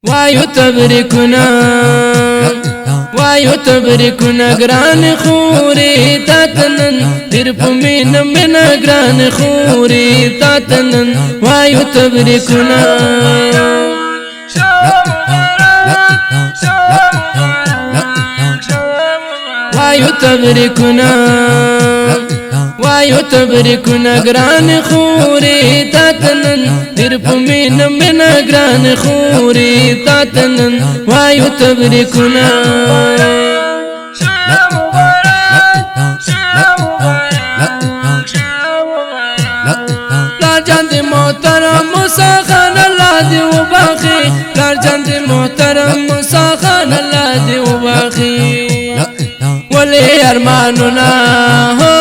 وایو تبریکونا گران خوری تاتنن دیر پمین من گران خوری تاتنن وایو تبریکونا وایو تبریکونا گران خوری تاتنن دیر پمین من گران خوری تاتنن وایو تبریکونا لارجان دی محترم موسیٰ خان اللہ دی و باقی لارجان دی محترم موسیٰ خان اللہ دی و باقی ولی ارمانونا ہو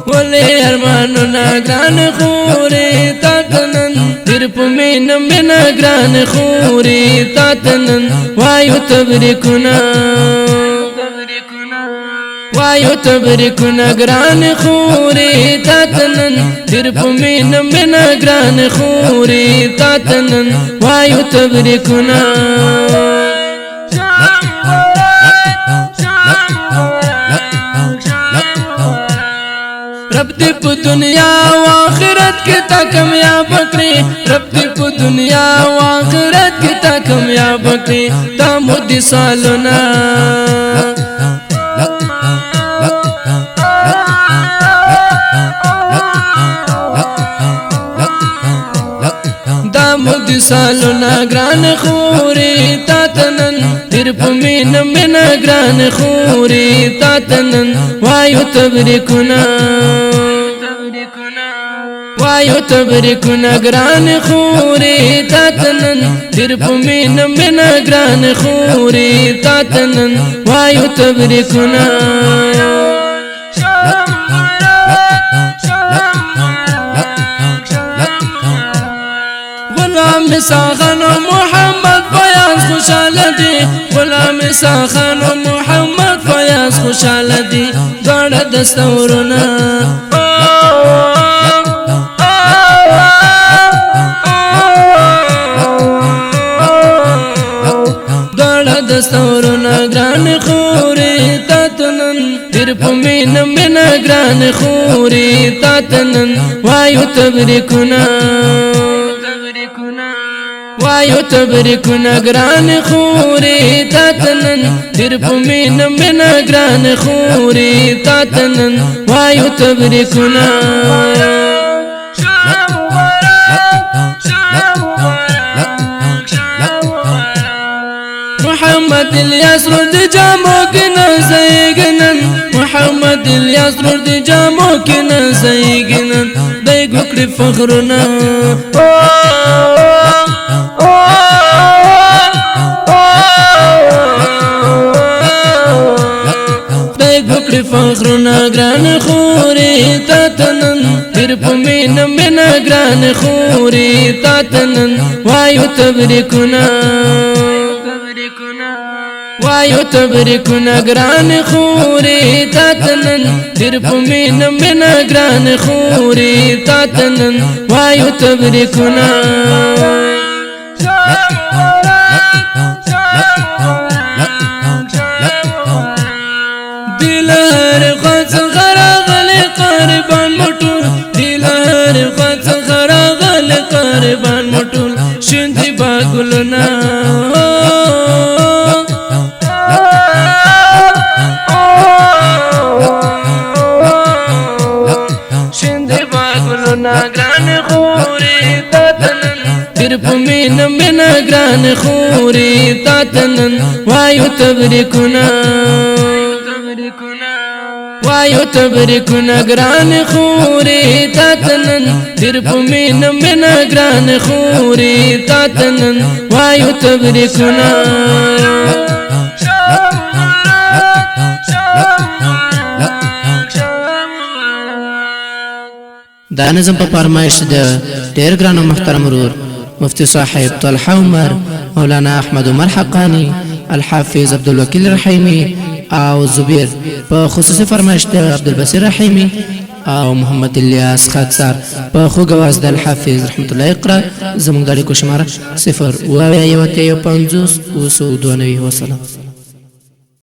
ولی ارمانونا گران خوری تاتنن دیر پمین من گران خوری تاتنن وایو تبریکونا گران خوری تاتنن دیر پمین من گران خوری تاتنن وایو تبریکونا رب دی پو دنیا و آخرت کی تا کامیاب کری رب دی پو دنیا و آخرت کی تا کامیاب کری تا مدی سالونا دا مدی سالونا گران خوری تاتنن دیر پمین من گران خوری تاتنن وایو تبریکونا گران خوری تاتنن دیر پمین من گران خوری تاتنن وایو تبریکونا غلام ساخن و محمد فیاض خوشحال دی غلام ساخن و محمد فیاض خوشحال دی دوڑ دستورونا دوڑ دستورونا گران خوری تاتنن دیر پمین من گران خوری تاتنن وایو تبریکونا گران خوری تاتنن دیر پمین من گران خوری تاتنن وایو تبریکونا محمد الیاس رد جامو کی نزیگنن محمد الیاس رد جامو کی نزیگنن دی گکڑی فخرنا دی گکڑی فخرنا گران خوری تاتنن دیر پمین من گران خوری تاتنن وایو تبریکونا گران خوری تاتنن دیر پمین من گران خوری تاتنن وایو تبریکونا دیلہر خواست غراغل قاربان مٹول دیلہر خواست غراغل قاربان مٹول شندی باگلنا گران خوری تاتنن دیر پمین من گران خوری تاتنن وایو تبریکونا گران خوری تاتنن دیر پمین من گران خوری تاتنن وایو تبریکونا دا نظم په فرمایش د ډیر ګران او محترم ورور مفتی صاحب طلحه عمر مولانا احمد عمر حقانی الحافظ عبدالوکیل رحیمی او زبیر په خصوصي فرمایش د عبدالبصیر رحیمی او محمد الیاس خاطسار په خوږ اواز د الحافظ رحمت الله اقرا. زموږ د اړیکو شماره 0 و 1 1 50 و 2 وسلام.